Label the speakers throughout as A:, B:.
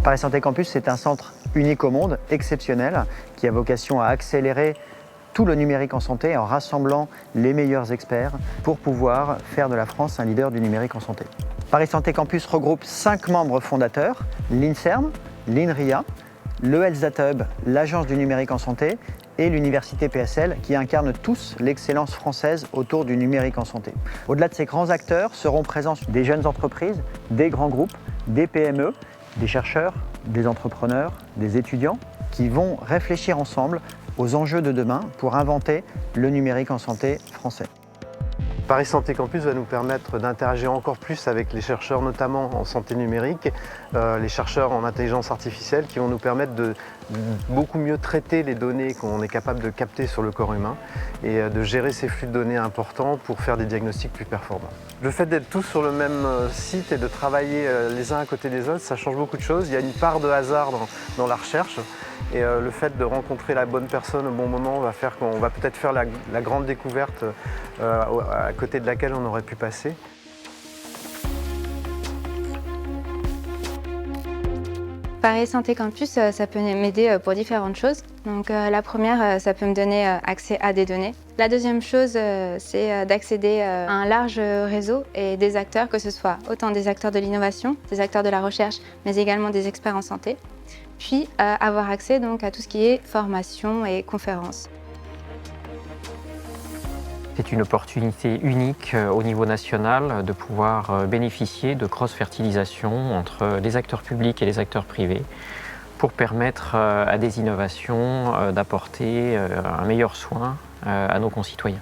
A: Paris Santé Campus, c'est un centre unique au monde, exceptionnel, qui a vocation à accélérer tout le numérique en santé en rassemblant les meilleurs experts pour pouvoir faire de la France un leader du numérique en santé. Paris Santé Campus regroupe 5 membres fondateurs, l'INSERM, l'INRIA, le Health Data Hub, l'Agence du numérique en santé et l'Université PSL qui incarnent tous l'excellence française autour du numérique en santé. Au-delà de ces grands acteurs seront présents des jeunes entreprises, des grands groupes, des PME, des chercheurs, des entrepreneurs, des étudiants qui vont réfléchir ensemble aux enjeux de demain pour inventer le numérique en santé français.
B: Paris Santé Campus va nous permettre d'interagir encore plus avec les chercheurs, notamment en santé numérique, les chercheurs en intelligence artificielle qui vont nous permettre de beaucoup mieux traiter les données qu'on est capable de capter sur le corps humain et de gérer ces flux de données importants pour faire des diagnostics plus performants. Le fait d'être tous sur le même site et de travailler les uns à côté des autres, ça change beaucoup de choses. Il y a une part de hasard dans la recherche. Et le fait de rencontrer la bonne personne au bon moment va faire qu'on va peut-être faire la grande découverte à côté de laquelle on aurait pu passer.
C: Paris Santé Campus, ça peut m'aider pour différentes choses. Donc la première, ça peut me donner accès à des données. La deuxième chose, c'est d'accéder à un large réseau et des acteurs, que ce soit autant des acteurs de l'innovation, des acteurs de la recherche, mais également des experts en santé. Puis avoir accès donc à tout ce qui est formation et conférences.
D: C'est une opportunité unique au niveau national de pouvoir bénéficier de cross-fertilisation entre les acteurs publics et les acteurs privés pour permettre à des innovations d'apporter un meilleur soin à nos concitoyens.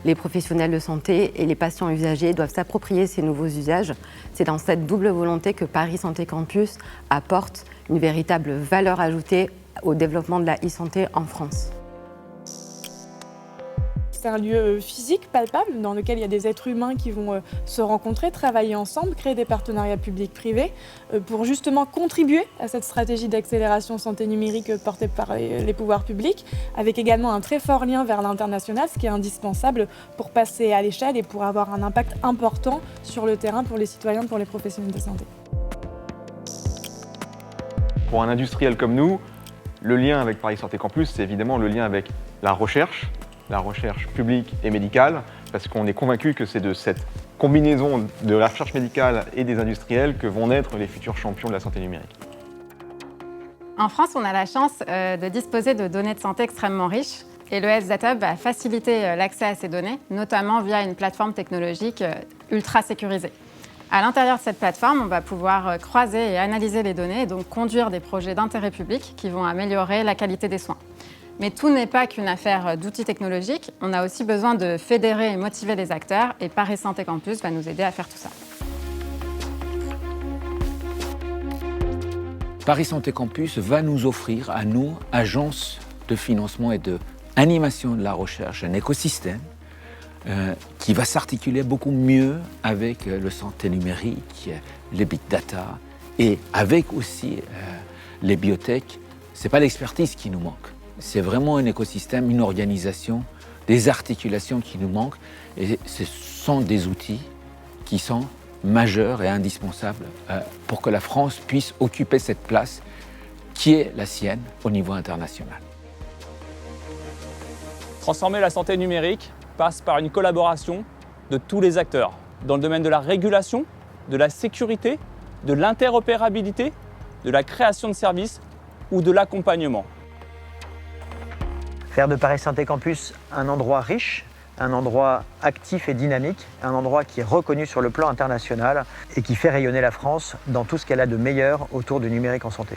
E: Les professionnels de santé et les patients usagers doivent s'approprier ces nouveaux usages. C'est dans cette double volonté que Paris Santé Campus apporte une véritable valeur ajoutée au développement de la e-santé en France.
F: C'est un lieu physique, palpable, dans lequel il y a des êtres humains qui vont se rencontrer, travailler ensemble, créer des partenariats publics-privés pour justement contribuer à cette stratégie d'accélération santé numérique portée par les pouvoirs publics, avec également un très fort lien vers l'international, ce qui est indispensable pour passer à l'échelle et pour avoir un impact important sur le terrain pour les citoyens, pour les professionnels de santé.
G: Pour un industriel comme nous, le lien avec Paris Santé Campus, c'est évidemment le lien avec la recherche publique et médicale, parce qu'on est convaincu que c'est de cette combinaison de la recherche médicale et des industriels que vont naître les futurs champions de la santé numérique.
H: En France, on a la chance de disposer de données de santé extrêmement riches et le Health Data Hub va faciliter l'accès à ces données, notamment via une plateforme technologique ultra sécurisée. À l'intérieur de cette plateforme, on va pouvoir croiser et analyser les données et donc conduire des projets d'intérêt public qui vont améliorer la qualité des soins. Mais tout n'est pas qu'une affaire d'outils technologiques, on a aussi besoin de fédérer et motiver les acteurs et Paris Santé Campus va nous aider à faire tout ça.
I: Paris Santé Campus va nous offrir à nous, agences de financement et d'animation de la recherche, un écosystème qui va s'articuler beaucoup mieux avec le santé numérique, les big data et avec aussi les biotech. Ce n'est pas l'expertise qui nous manque. C'est vraiment un écosystème, une organisation, des articulations qui nous manquent. Et ce sont des outils qui sont majeurs et indispensables pour que la France puisse occuper cette place qui est la sienne au niveau international.
J: Transformer la santé numérique passe par une collaboration de tous les acteurs dans le domaine de la régulation, de la sécurité, de l'interopérabilité, de la création de services ou de l'accompagnement.
A: Faire de Paris Santé Campus un endroit riche, un endroit actif et dynamique, un endroit qui est reconnu sur le plan international et qui fait rayonner la France dans tout ce qu'elle a de meilleur autour du numérique en santé.